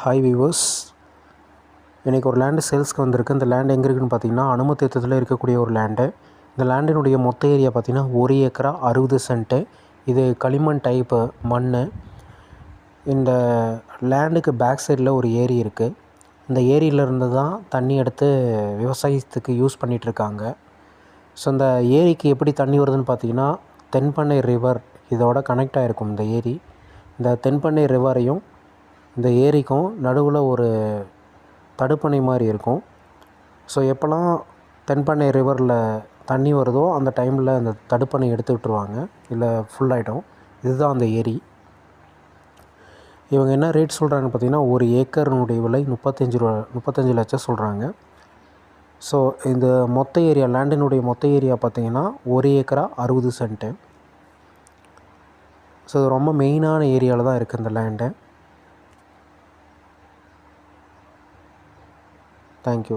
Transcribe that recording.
Hi viewers, இன்றைக்கி ஒரு land சேல்ஸ்க்கு வந்திருக்கு. இந்த லேண்டு எங்கே இருக்குதுன்னு பார்த்தீங்கன்னா அனுமத்தியத்தில் இருக்கக்கூடிய ஒரு லேண்டு. இந்த லேண்டினுடைய மொத்த ஏரியா பார்த்திங்கன்னா 1 ஏக்கரா 60 சென்ட்டு. இது களிமண் டைப்பு மண். இந்த லேண்டுக்கு பேக் சைடில் ஒரு ஏரி இருக்குது. இந்த ஏரியிலேருந்து தான் தண்ணி எடுத்து விவசாயத்துக்கு யூஸ் பண்ணிகிட்ருக்காங்க. ஸோ இந்த ஏரிக்கு எப்படி தண்ணி வருதுன்னு பார்த்தீங்கன்னா தென்பண்ணை ரிவர் இதோட கனெக்ட் ஆகிருக்கும். இந்த ஏரி இந்த தென்பண்ணை ரிவரையும் இந்த ஏரிக்கும் நடுவில் ஒரு தடுப்பணை மாதிரி இருக்கும். ஸோ எப்போல்லாம் தென்பண்ணை ரிவரில் தண்ணி வருதோ அந்த டைமில் அந்த தடுப்பணை எடுத்து விட்டுருவாங்க, இல்லை ஃபுல் ஆகிடும். இதுதான் அந்த ஏரி. இவங்க என்ன ரேட் சொல்கிறாங்கன்னு பார்த்தீங்கன்னா 1 ஏக்கருனுடைய விலை 35 லட்சம் சொல்கிறாங்க. ஸோ இந்த மொத்த ஏரியா லேண்டினுடைய மொத்த ஏரியா பார்த்திங்கன்னா 1 ஏக்கரா 60 சென்ட்டு. ஸோ இது ரொம்ப மெயினான ஏரியாவில் தான் இருக்குது இந்த லேண்டு. தேங்க்யூ.